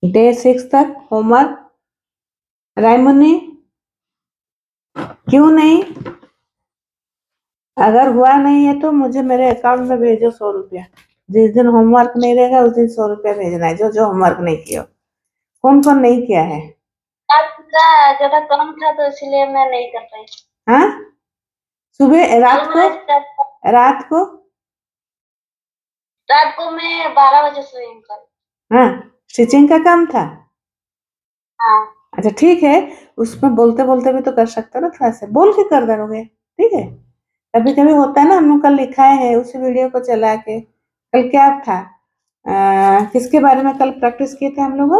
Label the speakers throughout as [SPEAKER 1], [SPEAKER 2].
[SPEAKER 1] Day 6 तक homework. Raimuni क्यों नहीं? अगर हुआ नहीं है तो मुझे मेरे अकाउंट में भेजो 100 रुपया। जिस दिन होमवर्क नहीं रहेगा उस दिन 100 रुपया भेजना है, जो जो होमवर्क नहीं किया। कौन कौन नहीं किया है?
[SPEAKER 2] आपका ज्यादा कम था तो इसलिए मैं नहीं कर पाई।
[SPEAKER 1] हाँ, सुबह रात को रात को
[SPEAKER 2] रात को मैं 12 बजे सोई हूँ कल।
[SPEAKER 1] हाँ, स्टिचिंग का काम था।
[SPEAKER 2] हाँ।
[SPEAKER 1] अच्छा ठीक है, उसमें बोलते बोलते भी तो कर सकते हो ना, थोड़ा सा बोल के कर दोगे, ठीक है। कभी कभी होता है ना, हम लोग कल लिखा है उसी वीडियो को चला के। कल क्या था, किसके बारे में कल प्रैक्टिस किए थे हम लोग?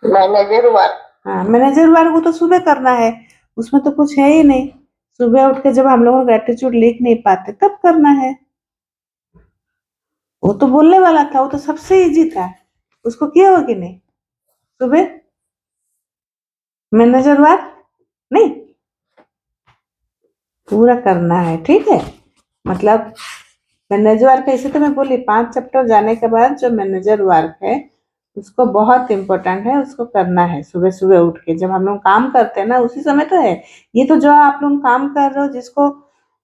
[SPEAKER 1] Manager work. हाँ, मैनेजर वर्क वो तो सुबह करना है, उसमें तो कुछ है ही नहीं। सुबह उठ के जब हम लोग ग्रेटिट्यूड लिख नहीं पाते तब करना है। वो तो बोलने वाला था, वो तो सबसे इजी था, उसको किया हो कि नहीं? सुबह मैनेजर वर्क नहीं पूरा करना है, ठीक है। मतलब मैनेजर वर्क ऐसे तो मैं बोली 5 चैप्टर जाने के बाद जो मैनेजर वर्क है उसको बहुत इम्पोर्टेंट है, उसको करना है सुबह सुबह उठ के। जब हम लोग काम करते हैं ना उसी समय तो है। ये तो जो आप लोग काम कर रहे हो, जिसको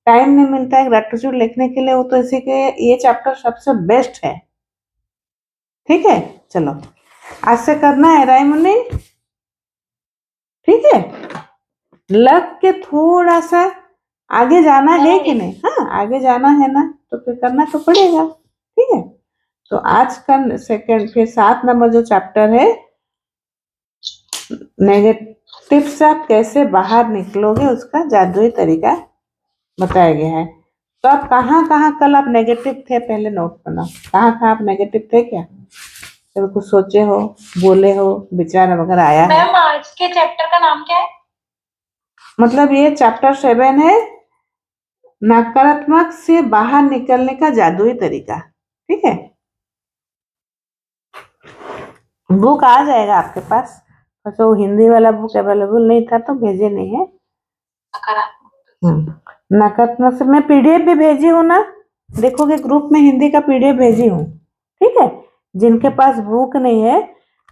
[SPEAKER 1] टाइम नहीं मिलता है ग्रेटिट्यूड लिखने के लिए, वो तो इसी के ये चैप्टर सबसे बेस्ट है, ठीक है। चलो आज से करना है रायमुनी, ठीक है। लग के थोड़ा सा आगे जाना है कि नहीं? हाँ, आगे जाना है ना तो फिर करना तो पड़ेगा, ठीक है। तो आज का सेकंड फिर 7 नंबर जो चैप्टर है, नेगेटिव से आप कैसे बाहर निकलोगे उसका जादुई तरीका बताया गया है। तो आप कहाँ कहाँ कल आप नेगेटिव थे, पहले नोट करना, कहाँ कहाँ आप नेगेटिव थे क्या? कभी कुछ सोचे हो, बोले हो, विचार वगैरह आया है?
[SPEAKER 2] मैम आज के चैप्टर का नाम क्या है?
[SPEAKER 1] मतलब ये चैप्टर 7 है, नकारात्मक से बाहर निकलने का जादुई तरीका, ठीक है। बुक आ जाएगा आपके पास, तो वो हिंदी वाला बुक अवेलेबल नहीं था तो भेजे नहीं है। नकारात्मक से मैं पीडीएफ भी भेजी हूँ ना, देखोगे ग्रुप में हिंदी का पीडीएफ भेजी हूँ, ठीक है। जिनके पास बुक नहीं है,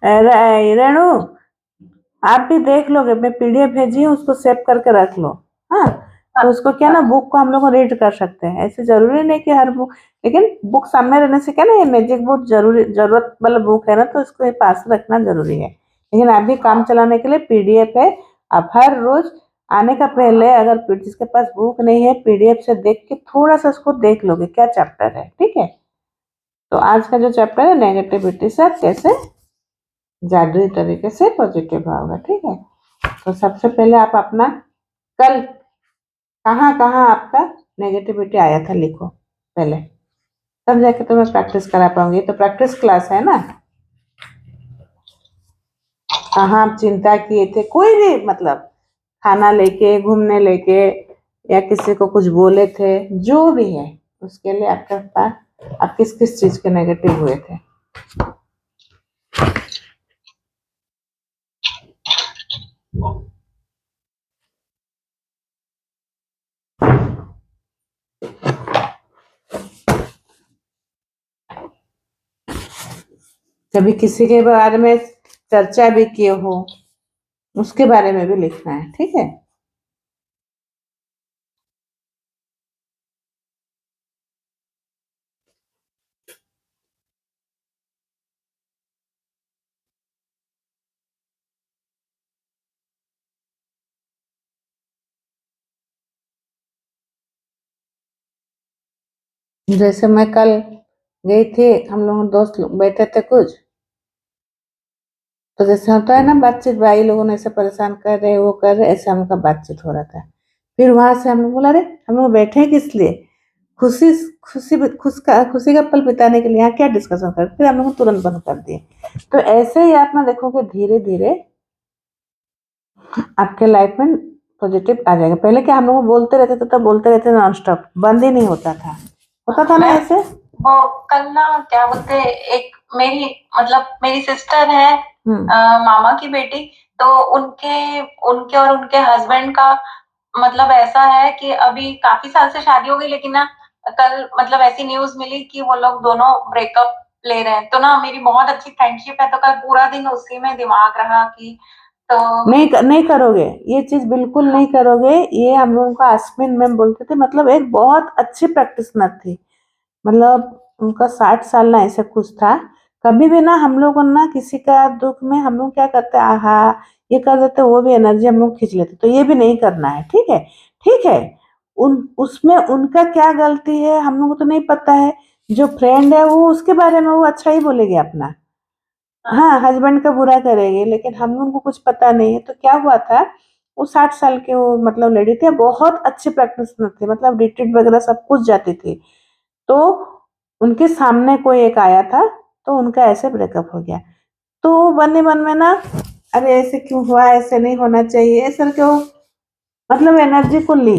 [SPEAKER 1] रेणु आप भी देख लोगे, मैं पीडीएफ भेजी हूँ, उसको सेव करके रख लो। हाँ, तो उसको क्या ना, बुक को हम लोग रीड कर सकते हैं, ऐसे जरूरी नहीं कि हर बुक, लेकिन बुक सामने रहने से क्या ना, ये मैजिक बुक जरूरत वाला बुक है ना, तो इसको ये पास रखना जरूरी है। लेकिन अभी काम चलाने के लिए पीडीएफ है। आप हर रोज आने का पहले, अगर जिसके पास बुक नहीं है, पीडीएफ से देख के थोड़ा सा उसको देख लोगे क्या चैप्टर है, ठीक है। तो आज का जो चैप्टर है, नेगेटिविटी से आप कैसे जादुई तरीके से पॉजिटिव होगा, ठीक है। तो सबसे पहले आप अपना कल कहाँ कहाँ आपका नेगेटिविटी आया था लिखो पहले, तब जाके तो मैं प्रैक्टिस करा पाऊंगी। तो प्रैक्टिस क्लास है ना, कहाँ आप चिंता किए थे, कोई भी मतलब खाना लेके, घूमने लेके, या किसी को कुछ बोले थे, जो भी है उसके लिए आपके पास आप किस किस चीज के नेगेटिव हुए थे। कभी किसी के बारे में चर्चा भी किए हो, उसके बारे में भी लिखना है, ठीक है। जैसे मैं कल गई थी, हम लोग दोस्त लोग बैठे थे कुछ, तो जैसे होता है ना बातचीत, भाई लोगों ने ऐसे परेशान कर रहे, वो कर रहे, ऐसे हम लोग का बातचीत हो रहा था। फिर वहां से हम लोग बोला, अरे हम लोग बैठे हैं किस लिए? खुशी खुशी का पल बिताने के लिए, यहाँ क्या डिस्कशन कर, फिर हम लोग तुरंत बंद कर दिए। तो ऐसे ही आप ना देखोगे धीरे धीरे आपके लाइफ में पॉजिटिव आ जाएगा। पहले क्या हम लोग बोलते रहते थे, तो बोलते रहते नॉन स्टॉप, बंद ही नहीं होता था ना ऐसे।
[SPEAKER 2] वो कल ना क्या बोलते, एक मेरी मतलब मेरी सिस्टर है, मामा की बेटी, तो उनके उनके और उनके हस्बैंड का मतलब ऐसा है कि अभी काफी साल से शादी हो गई, लेकिन ना कल मतलब ऐसी न्यूज मिली कि वो लोग दोनों ब्रेकअप ले रहे हैं। तो ना मेरी बहुत अच्छी फ्रेंडशिप है, तो कल पूरा दिन उसी में दिमाग रहा कि तो
[SPEAKER 1] नहीं करोगे, ये चीज बिल्कुल
[SPEAKER 2] हाँ,
[SPEAKER 1] नहीं करोगे। ये हम लोगों को आस्मिन मैम बोलते थे, मतलब एक बहुत अच्छी प्रैक्टिसनर थी। मतलब उनका 60 साल ना ऐसे कुछ था। कभी भी ना हम लोग को ना किसी का दुख में हम लोग क्या करते हैं, आहा ये कर देते, वो भी एनर्जी हम लोग खींच लेते। तो ये भी नहीं करना है, ठीक है। ठीक है, उन उसमें उनका क्या गलती है हम लोग को तो नहीं पता है। जो फ्रेंड है वो उसके बारे में वो अच्छा ही बोलेगी अपना,
[SPEAKER 2] हाँ,
[SPEAKER 1] हाँ हस्बैंड का बुरा करेंगे, लेकिन हम लोगों को कुछ पता नहीं है। तो क्या हुआ था, वो 60 साल के वो मतलब लेडी थी, बहुत अच्छी प्रैक्टिस में थी, मतलब रिट्रीट वगैरह सब कुछ जाती थी। तो उनके सामने कोई एक आया था, तो उनका ऐसे ब्रेकअप हो गया। तो वो बने मन में ना, अरे ऐसे क्यों हुआ, ऐसे नहीं होना चाहिए, ऐसा क्यों, मतलब एनर्जी को ली।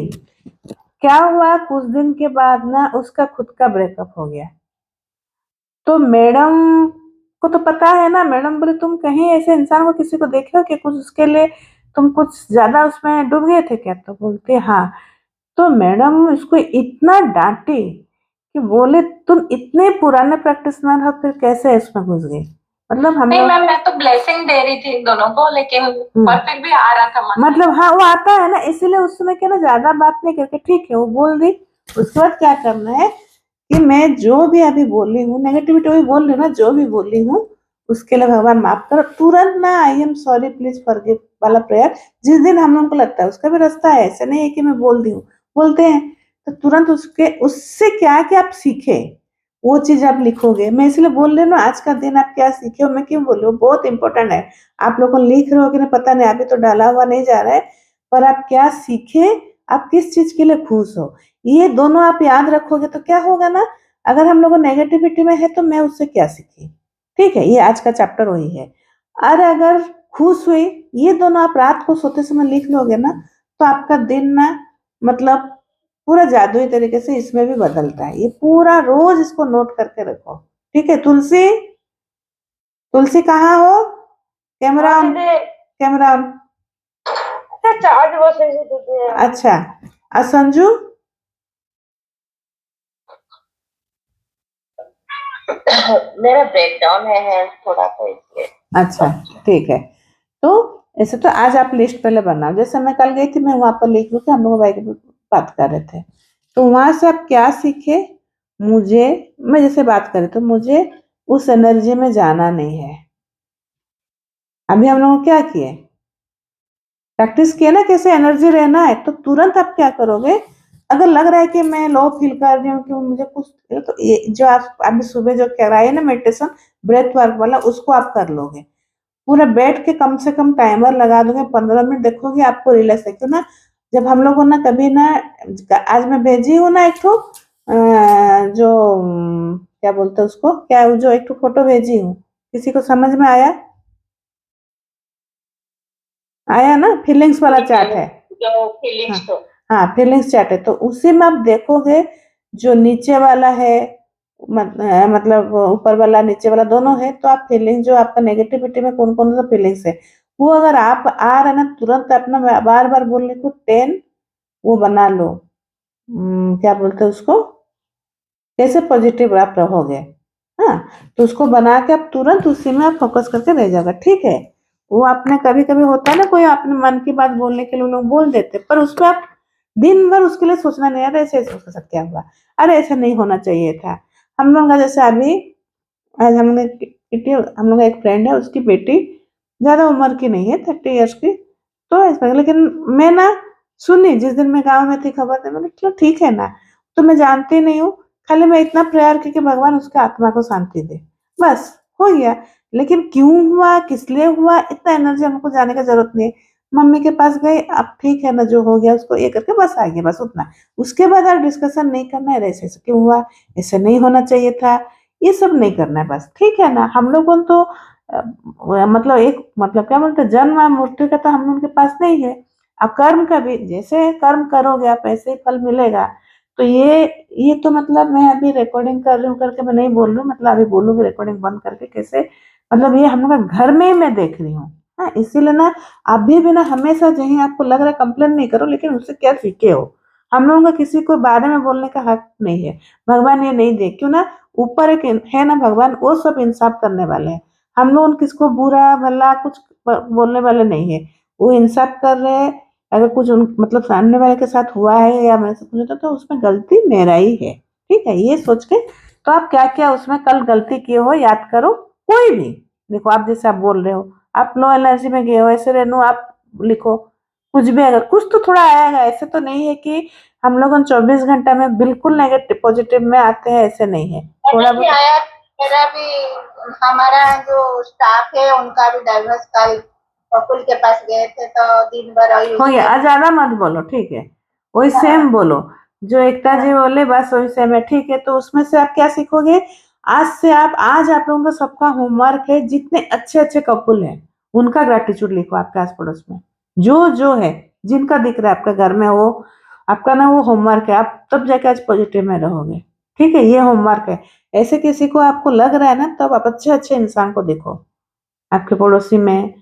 [SPEAKER 1] क्या हुआ, कुछ दिन के बाद ना उसका खुद का ब्रेकअप हो गया। तो मैडम को तो पता है ना, मैडम बोले तुम कहीं ऐसे इंसान को किसी को देखे हो कि कुछ उसके लिए तुम कुछ ज्यादा उसमें डूब गए थे क्या? तो बोलते हाँ। तो मैडम उसको इतना डांटी कि बोले तुम इतने पुराने प्रैक्टिशनर हो, फिर कैसे इसमें घुस गई? मतलब हम
[SPEAKER 2] नहीं
[SPEAKER 1] लोग,
[SPEAKER 2] मैम, मैं तो ब्लेसिंग दे रही थी इन दोनों को, लेकिन पर फिर भी आ रहा था मन में।
[SPEAKER 1] मतलब हाँ वो आता है ना, इसीलिए उस समय क्या ना ज्यादा बात नहीं करके ठीक है वो बोल दी। उसके बाद क्या करना है कि मैं जो भी अभी बोल रही हूँ नेगेटिविटी भी बोल रही हूँ ना, जो भी बोल रही हूँ उसके लिए भगवान माफ करो, तुरंत ना आई एम सॉरी प्लीज फॉरगिव वाला प्रेयर जिस दिन हम लोग को लगता है, उसका भी रास्ता है, ऐसे नहीं है कि मैं बोल दी हूँ, बोलते हैं। तो तुरंत उसके उससे क्या है कि आप सीखे, वो चीज आप लिखोगे। मैं इसलिए बोल रही हूँ ना, आज का दिन आप क्या सीखे हो, मैं क्यों बोल रही हूँ, बहुत इंपॉर्टेंट है। आप लोग को लिख रहे हो कि नहीं पता नहीं, अभी तो डाला हुआ नहीं जा रहा है, पर आप क्या सीखे, आप किस चीज के लिए खुश हो, ये दोनों आप याद रखोगे तो क्या होगा ना। अगर हम लोग नेगेटिविटी में है तो मैं उससे क्या सीखी, ठीक है, ये आज का चैप्टर वही है। और अगर खुश हुई, ये दोनों आप रात को सोते समय लिख लोगे ना, तो आपका दिन ना मतलब पूरा जादुई तरीके से इसमें भी बदलता है। ये पूरा रोज इसको नोट करके रखो, ठीक है। तुलसी, तुलसी कहाँ हो? कैमरा
[SPEAKER 2] हाँ
[SPEAKER 1] ऑन,
[SPEAKER 2] दीदी,
[SPEAKER 1] कैमरा ऑन।
[SPEAKER 2] अच्छा चार्ज बस ऐसे दीदी।
[SPEAKER 1] अच्छा, और संजू?
[SPEAKER 2] मेरा ब्रेकडाउन है थोड़ा, तो इसलिए।
[SPEAKER 1] अच्छा, ठीक है। तो ऐसे तो आज आप लिस्ट पहले बनाओ, जैसे मैं कल गई थी मैं वहां पर लिख लूँ कि हम लोग बाइक पे बात कर रहे थे, तो वहां से आप क्या सीखे। मुझे, मैं जैसे बात करें तो मुझे उस एनर्जी में जाना नहीं है। अभी हम लोग क्या किए, प्रैक्टिस किए ना कैसे एनर्जी रहना है। तो तुरंत आप क्या करोगे, अगर लग रहा है कि मैं लो फील कर रही हूँ कि मुझे कुछ, तो ये जो आप अभी सुबह जो कराए ना मेडिटेशन ब्रेथ वर्क वाला, उसको आप कर लोगे। पूरा बैठ के कम से कम टाइमर लगा दोगे, 15 मिनट देखोगे आपको रिलैक्स है। क्यों ना, जब हम लोग को ना कभी ना, आज मैं भेजी हूँ ना एक ठो जो क्या बोलते हैं उसको, क्या वो जो एक ठो फोटो भेजी हूँ, किसी को समझ में आया? आया ना, फीलिंग्स वाला
[SPEAKER 2] ठीक है,
[SPEAKER 1] चार्ट है।
[SPEAKER 2] जो
[SPEAKER 1] हाँ,
[SPEAKER 2] फीलिंग्स तो।
[SPEAKER 1] हाँ फीलिंग्स चैट है, तो उसी में आप देखोगे जो नीचे वाला है, मतलब ऊपर वाला नीचे वाला दोनों है, तो आप फीलिंग जो आपका नेगेटिविटी में कौन कौन सा फीलिंग्स है, वो अगर आप आ रहे ना तुरंत अपना बार बार बोलने को 10 वो बना लो। क्या बोलते हैं उसको, कैसे पॉजिटिव आप रहोगे। हाँ, तो उसको बना के आप तुरंत उसी में आप फोकस करके रह जाओगे, ठीक है। वो आपने कभी कभी होता है ना, कोई अपने मन की बात बोलने के लिए लोग बोल देते, पर उसमें आप दिन भर उसके लिए सोचना नहीं, अरे ऐसे ऐसे उसके साथ क्या हुआ, अरे ऐसा नहीं होना चाहिए था। हम लोग का जैसे अभी, आज हमने किटी, हम लोग का एक फ्रेंड है, उसकी बेटी ज्यादा उम्र की नहीं है, 30 ईयर्स की। तो लेकिन मैं ना सुनी जिस दिन मैं गांव में थी खबर थी, मैंने चलो ठीक है ना, तो मैं जानती नहीं हूँ, खाली मैं इतना प्रेयर की कि भगवान उसके आत्मा को शांति दे, बस हो गया। लेकिन क्यों हुआ, किस लिए हुआ, इतना एनर्जी हमको जाने का जरूरत नहीं है। मम्मी के पास गए, अब ठीक है ना, जो हो गया उसको ये करके बस आ गया, बस उतना। उसके बाद और डिस्कशन नहीं करना है, ऐसे ऐसे क्यों हुआ, ऐसे नहीं होना चाहिए था, ये सब नहीं करना है, बस ठीक है ना। हम लोगों को तो मतलब एक मतलब क्या बोलते हैं, जन्म और मृत्यु का तो हम लोगों के पास नहीं है। अब कर्म का भी, जैसे कर्म करोगे आप ऐसे ही फल मिलेगा। तो ये तो मतलब मैं अभी रिकॉर्डिंग कर रही हूँ करके मैं नहीं बोल रही हूँ, मतलब अभी बोलूंगी रिकॉर्डिंग बंद करके कैसे, मतलब ये हम लोग का घर में ही मैं देख रही हूँ। हाँ, इसीलिए ना अभी भी ना हमेशा, जहीं आपको लग रहा है कंप्लेन नहीं करो, लेकिन उससे क्या सीखे हो, हम लोगों का किसी को बारे में बोलने का हक नहीं है। भगवान ये नहीं दे, क्यों ना, ऊपर एक है ना भगवान, वो सब इंसाफ करने वाले हैं। हम लोग किसको बुरा भला कुछ बोलने वाले नहीं है। वो इंसाफ कर रहे हैं। अगर कुछ मतलब सामने वाले के साथ हुआ है या मैं से कुछ होता तो उसमें गलती मेरा ही है। ठीक है, ये सोच के तो आप क्या क्या उसमें कल गलती किए हो याद करो। कोई भी देखो, आप जैसे आप बोल रहे हो, आप लो एनर्जी में गए हो, ऐसे रेनू आप लिखो कुछ भी, अगर कुछ तो थोड़ा आएगा। ऐसे तो नहीं है कि हम लोग 24 घंटा में बिल्कुल नेगेटिव पॉजिटिव में आते हैं, ऐसे नहीं है। थोड़ा
[SPEAKER 3] नहीं
[SPEAKER 1] बहुत
[SPEAKER 3] आया। मेरा भी, हमारा जो स्टाफ है उनका भी डाइवर्स कल प्रफुल्ल के पास गए थे तो दिन भर वही
[SPEAKER 1] हो गया,
[SPEAKER 3] उसके।
[SPEAKER 1] ज्यादा मत बोलो, ठीक है, वही सेम बोलो जो एकता जी बोले, बस वही सेम है। ठीक है, तो उसमें से आप क्या सीखोगे? आज से आज आप लोगों का सबका होमवर्क है, जितने अच्छे अच्छे कपल हैं उनका ग्रेटिट्यूड लिखो आपके आस पड़ोस में, जो जो है, जिनका दिख रहा है आपका घर में, वो आपका ना वो होमवर्क है। आप तब जाके आज पॉजिटिव में रहोगे। ठीक है, ये होमवर्क है। ऐसे किसी को आपको लग रहा है ना, तब आप अच्छे अच्छे इंसान को देखो आपके पड़ोसी में,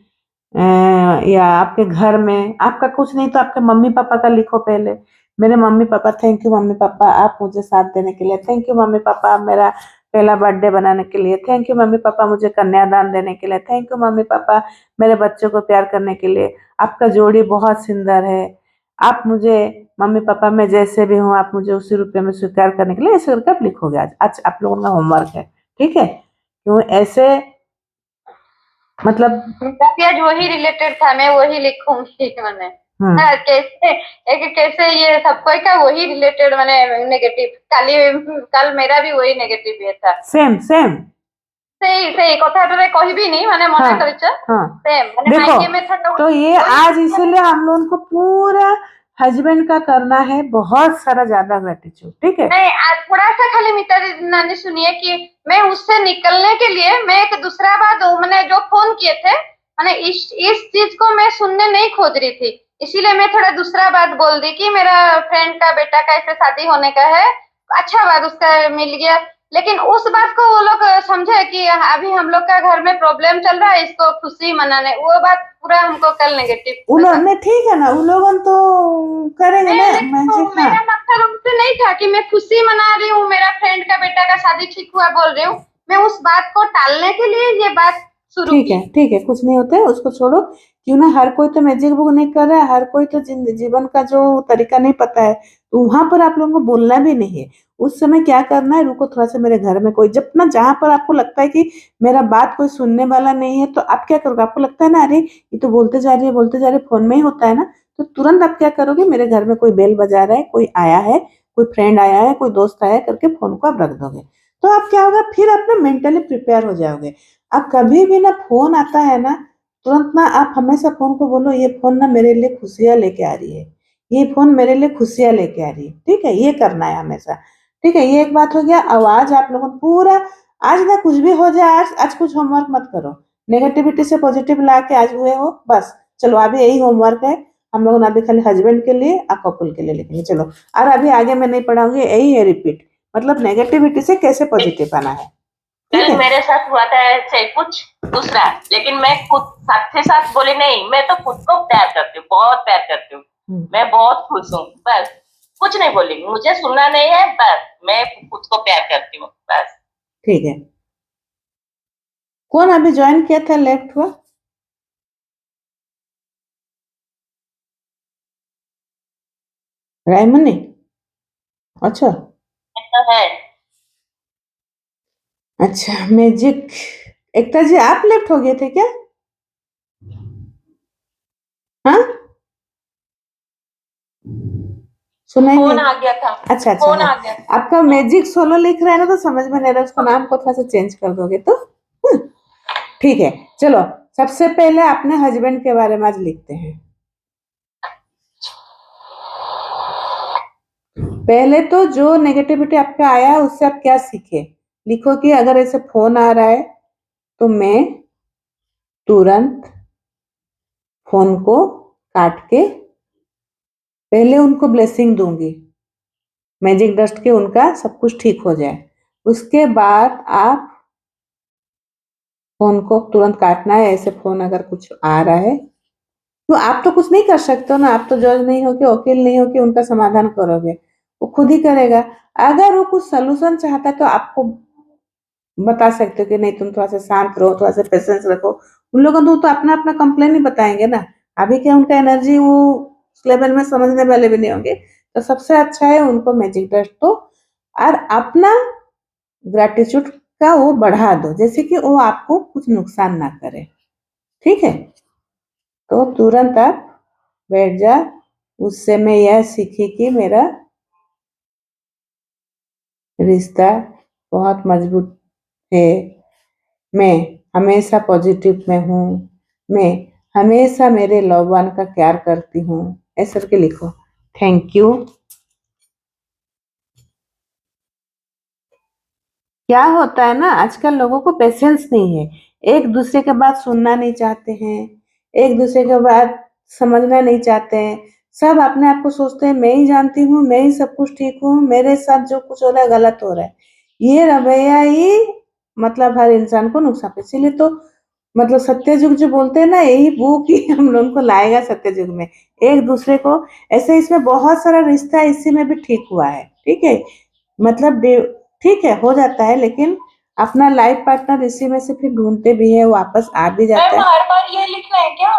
[SPEAKER 1] या आपके घर में। आपका कुछ नहीं तो आपके मम्मी पापा का लिखो पहले। मेरे mummy papa, thank you mummy papa आप मुझे साथ देने के लिए, थैंक यू मम्मी पापा मेरा पहला बर्थडे बनाने के लिए, थैंक यू मम्मी पापा मुझे कन्यादान देने के लिए, थैंक यू मम्मी पापा मेरे बच्चों को प्यार करने के लिए, आपका जोड़ी बहुत सुंदर है, आप मुझे मम्मी पापा मैं जैसे भी हूँ आप मुझे उसी रूप में स्वीकार करने के लिए, ऐसे करके आप लिखोगे। आज आज आप लोगों का होमवर्क है। ठीक है, क्यों ऐसे मतलब
[SPEAKER 3] काफी आज वही रिलेटेड था, मैं वही लिखूंगी मैंने।
[SPEAKER 1] हम्म
[SPEAKER 3] हाँ, कैसे एक कैसे ये सबको का वही रिलेटेड मैंने नेगेटिव कल मेरा भी वही नेगेटिव ये था।
[SPEAKER 1] सेम सेम
[SPEAKER 3] ସେଇ ସେଇ କଥାଟାରେ କହିବିନି ମାନେ ମନା
[SPEAKER 1] हाँ
[SPEAKER 3] କରିଛ
[SPEAKER 1] हाँ
[SPEAKER 3] ସେम ମାନେ
[SPEAKER 1] देखो,
[SPEAKER 3] ମାଇଣ୍ଡ में था
[SPEAKER 1] तो ये आज इसीलिए हम लोगों को पूरा हस्बैंड का करना है बहुत सारा ज्यादा ग्रेटिट्यूड। ठीक है,
[SPEAKER 3] नहीं थोड़ा सा खाली मिता नानी सुनिए कि मैं उससे निकलने के लिए मैं एक दूसरा बात मैंने जो फोन किए थे मैंने इस चीज को मैं सुनने नहीं खोज रही थी, इसीलिए मैं थोड़ा दूसरा बात बोल दी कि मेरा फ्रेंड का बेटा का ऐसे शादी होने का है। अच्छा बात उसका मिल गया, लेकिन उस बात को वो लोग समझे कि अभी हम लोग का घर में प्रॉब्लम चल रहा है, इसको खुशी मनाने, वो बात पूरा हमको कल नेगेटिव लगा।
[SPEAKER 1] उन्होंने ठीक है ना, उन लोगों तो करेंगे ना
[SPEAKER 3] तो
[SPEAKER 1] मैजिक। हाँ
[SPEAKER 3] मेरा मकसद उनसे नहीं था कि मैं खुशी मना रही हूँ, मेरा फ्रेंड का बेटा का शादी ठीक हुआ बोल रही हूँ, मैं उस बात को टालने के लिए ये बात शुरू
[SPEAKER 1] ठीक
[SPEAKER 3] की।
[SPEAKER 1] है, ठीक है, कुछ नहीं होता है, उसको छोड़ो। क्यों ना, हर कोई तो मैजिक बुक नहीं कर रहा है, हर कोई तो जीवन का जो तरीका नहीं पता है, तो वहां पर आप लोगों को बोलना भी नहीं है। उस समय क्या करना है, रुको थोड़ा सा, मेरे घर में कोई जब ना, जहां पर आपको लगता है कि मेरा बात कोई सुनने वाला नहीं है, तो आप क्या करोगे? आपको लगता है ना, अरे ये तो बोलते जा रही है बोलते जा रही है, फोन में ही होता है ना, तो तुरंत आप क्या करोगे? मेरे घर में कोई बेल बजा रहा है, कोई आया है, कोई फ्रेंड आया है, कोई दोस्त आया है करके फोन को आप रख दोगे। तो आप क्या होगा, फिर आप ना मेंटली प्रिपेयर हो जाओगे। अब कभी भी ना फोन आता है ना, तुरंत ना आप हमेशा फोन को बोलो, ये फोन ना मेरे लिए खुशियां लेके आ रही है, ये फोन मेरे लिए खुशियां लेके आ रही है। ठीक है, ये करना है हमेशा। ठीक है, ये एक बात हो गया। आवाज आप लोगों को पूरा, आज ना कुछ भी हो जाए, आज आज कुछ होमवर्क मत करो, नेगेटिविटी से पॉजिटिव ला के आज हुए हो बस। चलो अभी यही होमवर्क है हम लोग, अभी खाली हस्बैंड के लिए और कपल के लिए लिखेंगे। चलो, और अभी आगे मैं नहीं पढ़ाऊंगी, यही है रिपीट, मतलब नेगेटिविटी से कैसे पॉजिटिव आना है। ठीक
[SPEAKER 2] कल
[SPEAKER 1] है,
[SPEAKER 2] मेरे साथ हुआ था ऐसे कुछ दूसरा, लेकिन मैं खुद साथ से साथ बोली नहीं, मैं तो खुद को प्यार करती हूँ, बहुत प्यार करती हूँ, मैं बहुत खुश हूँ, बस कुछ नहीं बोली, मुझे सुनना नहीं है, बस मैं खुद को प्यार करती हूँ बस।
[SPEAKER 1] ठीक है। कौन अभी ज्वाइन किया था, लेफ्ट हुआ? रायमनी, अच्छा
[SPEAKER 2] तो है।
[SPEAKER 1] अच्छा, मैजिक। एकता जी आप लेफ्ट हो गए थे क्या? हाँ, सुना ही
[SPEAKER 2] फोन
[SPEAKER 1] नहीं।
[SPEAKER 2] आ गया था,
[SPEAKER 1] अच्छा अच्छा,
[SPEAKER 2] फोन
[SPEAKER 1] हाँ,
[SPEAKER 2] आ गया था।
[SPEAKER 1] आपका मैजिक सोलो लिख रहा है ना, तो समझ में नहीं रहा, उसका नाम को थोड़ा सा चेंज कर दोगे तो। ठीक है, चलो, सबसे पहले अपने हस्बैंड के बारे में आज लिखते हैं। पहले तो जो नेगेटिविटी आपका आया है उससे आप क्या सीखे, लिखो कि अगर ऐसे फोन आ रहा है तो मैं तुरंत फोन को काट के पहले उनको ब्लेसिंग दूंगी, मैजिक डस्ट के उनका सब कुछ ठीक हो जाए। उसके बाद आप फोन को तुरंत काटना है। ऐसे फोन अगर कुछ आ रहा है तो आप तो कुछ नहीं कर सकते हो ना, आप तो जज नहीं हो कि वकील नहीं हो कि उनका समाधान करोगे, वो खुद ही करेगा। अगर वो कुछ सोल्यूशन चाहता है तो आपको बता सकते हो कि नहीं तुम थोड़ा सा शांत रहो, थोड़ा सा पेशेंस रखो। उन लोगों को तो अपना अपना कंप्लेन ही बताएंगे ना। अभी क्या उनका एनर्जी वो उस लेवल में समझने वाले भी नहीं होंगे। तो सबसे अच्छा है उनको मैजिक डस्ट दो और अपना ग्रेटिट्यूड का वो बढ़ा दो, जैसे कि वो आपको कुछ नुकसान ना करे। ठीक है, तो तुरंत आप बैठ जा। उससे मैं यह सीखी कि मेरा रिश्ता बहुत मजबूत है, मैं हमेशा पॉजिटिव में हूँ, मैं हमेशा मेरे लव वन का केयर करती हूँ, ऐसा करके लिखो। Thank you. क्या होता है ना, आजकल लोगों को पेशेंस नहीं है, एक दूसरे के बात सुनना नहीं चाहते हैं, एक दूसरे के बात समझना नहीं चाहते हैं। सब अपने आप को सोचते हैं मैं ही जानती हूँ, मैं ही सब कुछ ठीक हूँ, मेरे साथ जो कुछ हो रहा है गलत हो रहा है। ये रवैया ही मतलब हर इंसान को नुकसान, इसीलिए तो मतलब सत्ययुग जो बोलते हैं ना, यही बुक ही हम लोगों को लाएगा सत्ययुग में। एक दूसरे को ऐसे, इसमें बहुत सारा रिश्ता इसी में भी ठीक हुआ है। ठीक है, मतलब ठीक है हो जाता है, लेकिन अपना लाइफ पार्टनर इसी में से फिर ढूंढते भी है, वापस आ भी जाता
[SPEAKER 2] मैम
[SPEAKER 1] है।
[SPEAKER 2] हर बार ये लिखना है क्या?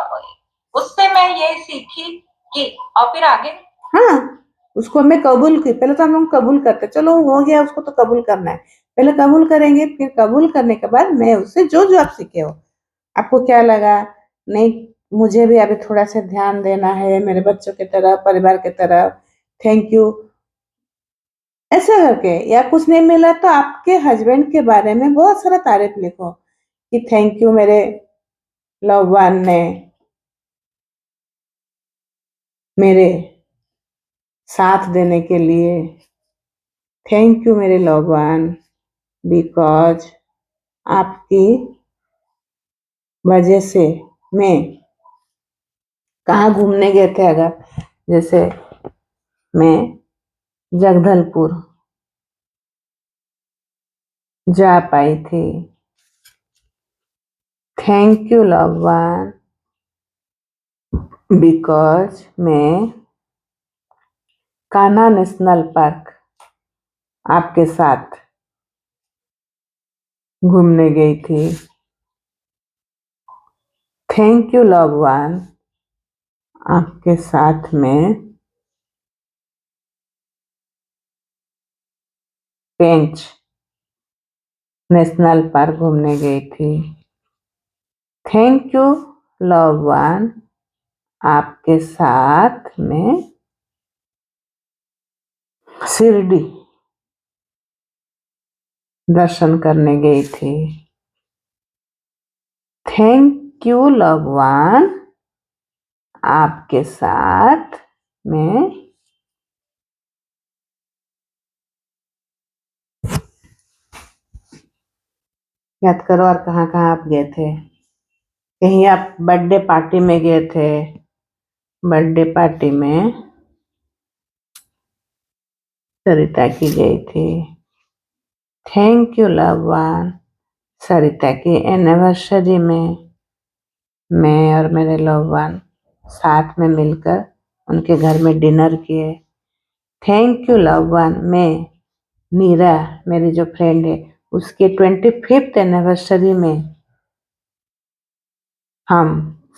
[SPEAKER 2] उससे मैं ये सीखी कि और फिर आगे।
[SPEAKER 1] हाँ, उसको मैं कबूल की, पहले तो हम लोग कबूल करते, चलो हो गया, उसको तो कबूल करना है। पहले कबूल करेंगे, फिर कबूल करने के बाद मैं उससे जो जो आप सीखे हो, आपको क्या लगा, नहीं मुझे भी अभी थोड़ा सा ध्यान देना है मेरे बच्चों की तरह, परिवार की तरह, थैंक यू, ऐसा करके। या कुछ नहीं मिला तो आपके हस्बैंड के बारे में बहुत सारा तारीफ लिखो कि थैंक यू मेरे लव वन ने मेरे साथ देने के लिए, थैंक यू मेरे लव वन, बिकॉज आपकी वजह से मैं कहाँ घूमने गए थे, अगर जैसे मैं जगदलपुर जा पाई थी, thank you love one, because मैं कान्हा नेशनल पार्क आपके साथ घूमने गई थी, थैंक यू लव वन, आपके साथ में पेंच नेशनल पार्क घूमने गई थी, थैंक यू लव वन, आपके साथ में शिरडी दर्शन करने गई थी, थैंक यू लव वन, आपके साथ में याद करो और कहाँ कहाँ आप गए थे। कहीं आप बर्थडे पार्टी में गए थे, बर्थडे पार्टी में सरिता की गई थी, थैंक यू लव वन, सरिता की एनिवर्सरी में मैं और मेरे लव वन साथ में मिलकर उनके घर में डिनर किए, थैंक यू लव वन, मैं मीरा मेरी जो फ्रेंड है उसके 25th एनिवर्सरी में हम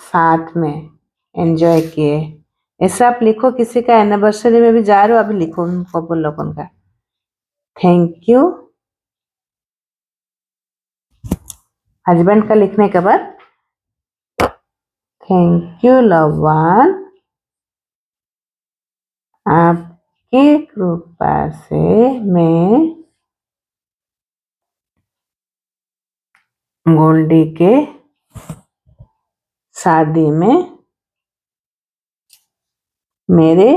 [SPEAKER 1] साथ में एंजॉय किए। ऐसा आप लिखो, किसी का एनिवर्सरी में भी जा रहे हो अभी लिखो, उनको बोलो उनका थैंक यू। हस्बैंड का लिखने के बाद थैंक यू लव वन, आपकी कृपा से मैं गोल्डी के शादी में मेरे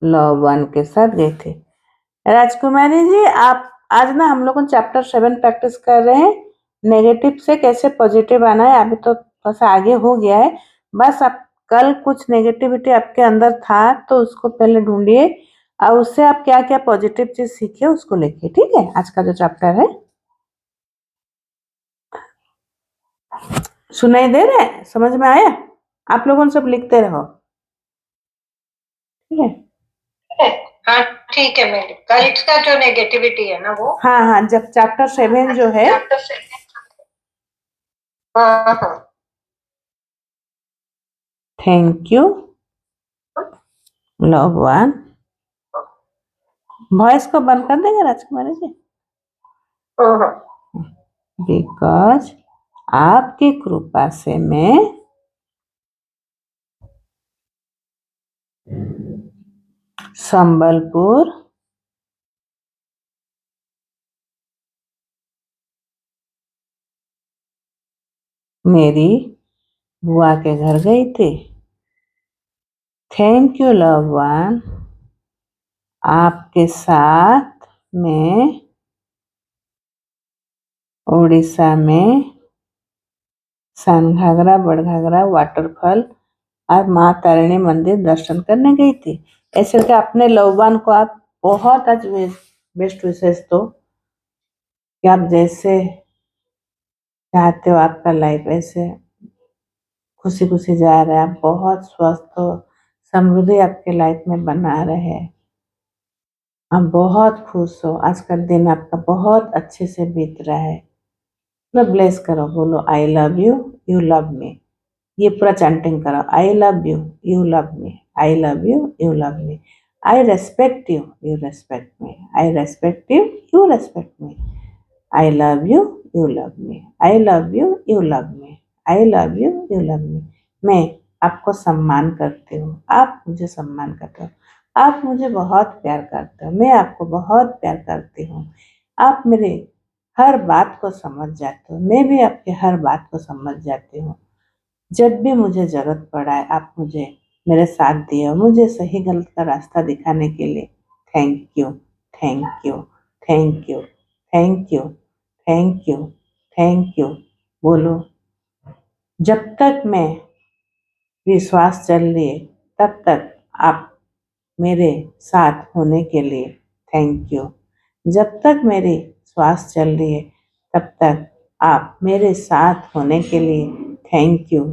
[SPEAKER 1] लव वन के साथ गए थे। राजकुमारी जी, आप आज ना हम लोग चैप्टर 7 प्रैक्टिस कर रहे हैं, नेगेटिव से कैसे पॉजिटिव आना है। अभी तो थोड़ा सा आगे हो गया है, बस आप कल कुछ नेगेटिविटी आपके अंदर था तो उसको पहले ढूंढिए और उससे आप क्या क्या पॉजिटिव चीज सीखे उसको लिखिए। ठीक है, आज का जो चैप्टर है, सुनाई दे रहा है, समझ में आया? आप लोगों सब लिखते रहो, ठीक है।
[SPEAKER 4] हाँ ठीक है मैडम, कल्ट का जो नेगेटिविटी है ना वो,
[SPEAKER 1] हाँ हाँ, जब चैप्टर 7 जो है,
[SPEAKER 4] चैप्टर 7। हाँ हाँ
[SPEAKER 1] thank you love one. Voice को बंद कर देंगे राजकुमारी जी,
[SPEAKER 4] हाँ हाँ
[SPEAKER 1] बिकॉज आपकी कृपा से मैं संबलपुर मेरी बुआ के घर गई थी। थैंक यू लव वन, आपके साथ मैं उड़ीसा में सानघागरा बड़घागरा वाटरफॉल और माँ तारिणी मंदिर दर्शन करने गई थी। ऐसे कि अपने लववान को आप बहुत आज बेस्ट विशेष दो कि आप जैसे चाहते हो आपका लाइफ ऐसे खुशी खुशी जा रहा है, आप बहुत स्वस्थ हो, समृद्धि आपके लाइफ में बना रहे, आप बहुत खुश हो, आज का दिन आपका बहुत अच्छे से बीत रहा है। मतलब ब्लेस करो, बोलो आई love you, you love me, ये पूरा चैंटिंग करो, आई love you, you love me, I love you, you love me, I respect you, you respect me, I respect you, you respect me, I love you, you love me, I love you, you love me, I love you, you love me. मैं आपको सम्मान करती हूँ, आप मुझे सम्मान करते हो, आप मुझे बहुत प्यार करते हो, मैं आपको बहुत प्यार करती हूँ, आप मेरे हर बात को समझ जाते हो, मैं भी आपके हर बात को समझ जाती हूँ। जब भी मुझे ज़रूरत पड़ा है आप मुझे मेरे साथ दिए हो, मुझे सही गलत का रास्ता दिखाने के लिए thank you, thank you, thank you, thank you, thank you, thank you. बोलो, जब तक मैं विश्वास चल रही है तब तक आप मेरे साथ होने के लिए थैंक यू। जब तक मेरी श्वास चल रही है तब तक आप मेरे साथ होने के लिए thank you,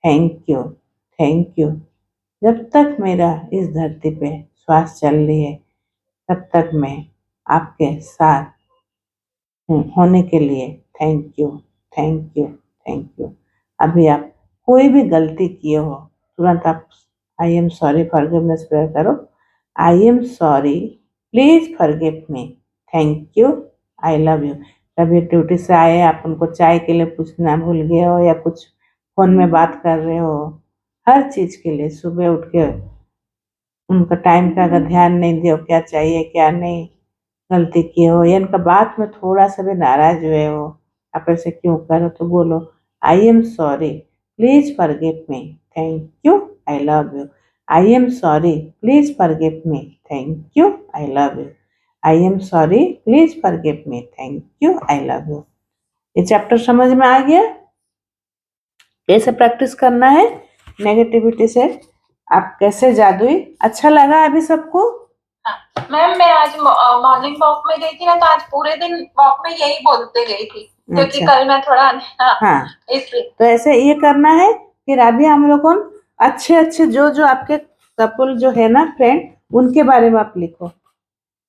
[SPEAKER 1] thank you, thank you. जब तक मेरा इस धरती पे श्वास चल रही है तब तक मैं आपके साथ होने के लिए thank you, thank you, thank you. अभी आप कोई भी गलती किए हो तुरंत आप I am sorry forgiveness prayer करो, I am sorry, please forgive me, thank you, I love you. कभी ड्यूटी से आए आप उनको चाय के लिए पूछना भूल गए हो या कुछ फोन में बात कर रहे हो, हर चीज के लिए सुबह उठ के उनका टाइम का अगर ध्यान नहीं दियो क्या चाहिए क्या नहीं, गलती किए हो या इनका बात में थोड़ा सा भी नाराज हुए हो, आप ऐसे क्यों करो, तो बोलो आई am sorry, please forgive me, thank you, I love you. I am sorry, please forgive me, thank you, I love you. I am sorry, please forgive me, thank you, I love you. ये chapter समझ में आ गया कैसे practice करना है negativity से, आप कैसे जादुई, अच्छा लगा अभी सबको?
[SPEAKER 2] हाँ मैम, मैं आज मॉर्निंग वॉक में गई थी ना, तो आज पूरे दिन वॉक में यही बोलते गई थी, क्योंकि
[SPEAKER 1] अच्छा।
[SPEAKER 2] कल मैं थोड़ा
[SPEAKER 1] हाँ
[SPEAKER 2] इसलिए।
[SPEAKER 1] तो ऐसे ये करना है। फिर अभी हम लोगों अच्छे अच्छे जो जो आपके कपल जो है ना फ्रेंड, उनके बारे में आप लिखो,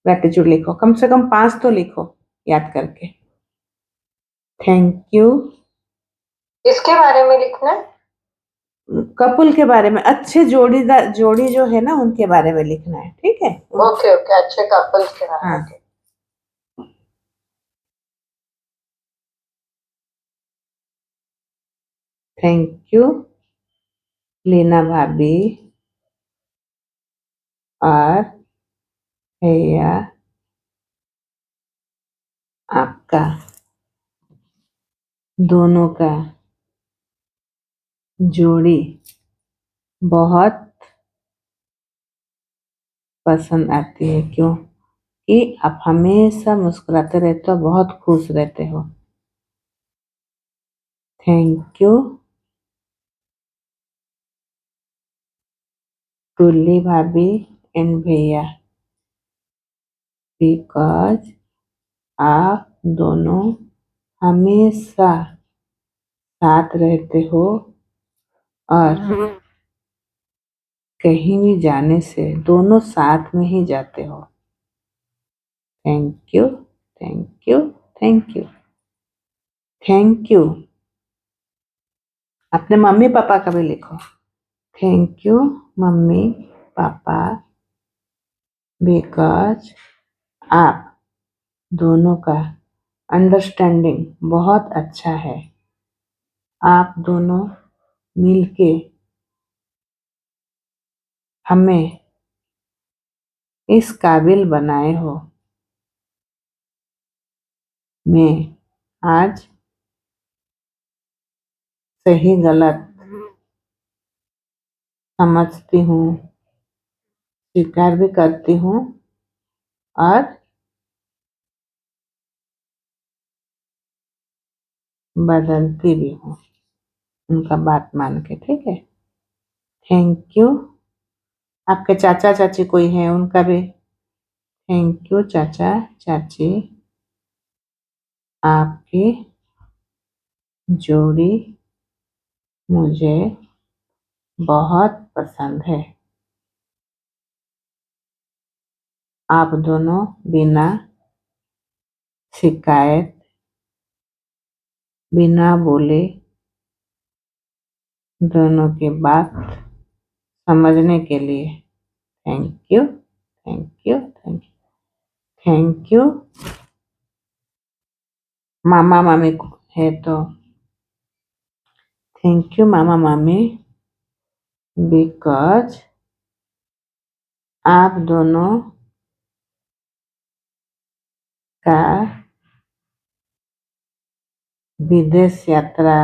[SPEAKER 1] ग्रेटिट्यूड लिखो, कम से कम 5 तो लिखो याद करके। थैंक यू,
[SPEAKER 4] इसके बारे में लिखना है?
[SPEAKER 1] कपल के बारे में, अच्छे जोड़ीदार जोड़ी जो है ना उनके बारे में लिखना है, ठीक है।
[SPEAKER 4] ओके ओके, अच्छे कपल्स के बारे में।
[SPEAKER 1] हाँ।
[SPEAKER 4] ओके।
[SPEAKER 1] थैंक यू लीना भाभी और भैया आपका दोनों का जोड़ी बहुत पसंद आती है, क्यों कि आप हमेशा मुस्कुराते रहते हो, बहुत खुश रहते हो। थैंक यू टुल्ली भाभी एंड भैया, बिकॉज आप दोनों हमेशा साथ रहते हो और कहीं भी जाने से दोनों साथ में ही जाते हो। Thank you, thank you, thank you, thank you. अपने मम्मी पापा का भी लिखो। Thank you mummy papa, because आप दोनों का अंडरस्टैंडिंग बहुत अच्छा है। आप दोनों मिलके हमें इस काबिल बनाए हो। मैं आज सही गलत समझती हूँ, स्वीकार भी करती हूँ और बदलती भी हूँ उनका बात मान के। ठीक है, थैंक यू। आपके चाचा चाची कोई है उनका भी थैंक यू। चाचा चाची, आपकी जोड़ी मुझे बहुत पसंद है। आप दोनों बिना शिकायत, बिना बोले दोनों की बात समझने के लिए thank you, thank you, thank you, thank you. मामा मामी को है तो थैंक यू मामा मामी, बिकॉज आप दोनों का विदेश यात्रा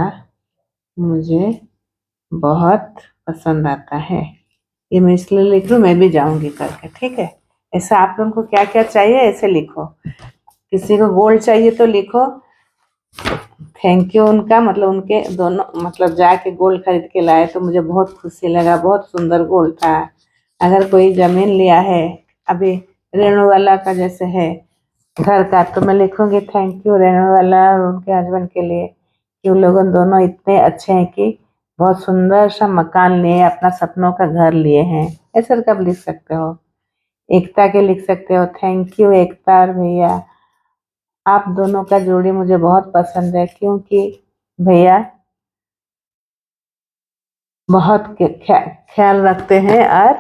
[SPEAKER 1] मुझे बहुत पसंद आता है। ये मैं इसलिए लिख रही हूँ, मैं भी जाऊंगी करके। ठीक है, ऐसा आप लोगों को क्या क्या चाहिए ऐसे लिखो। किसी को गोल्ड चाहिए तो लिखो थैंक यू उनका, मतलब उनके दोनों मतलब जाके गोल्ड खरीद के लाए तो मुझे बहुत खुशी लगा, बहुत सुंदर गोल्ड था। अगर कोई जमीन लिया है अभी रेणु वाला का जैसे है घर का, तो मैं लिखूंगी थैंक यू रेणु वाला और उनके हस्बैंड के लिए कि उन लोगों दोनों इतने अच्छे हैं कि बहुत सुंदर सा मकान लिए, अपना सपनों का घर लिए हैं। ऐसा कब लिख सकते हो। एकता के लिख सकते हो थैंक यू एकता और भैया, आप दोनों का जोड़ी मुझे बहुत पसंद है क्योंकि भैया बहुत ख्याल रखते हैं और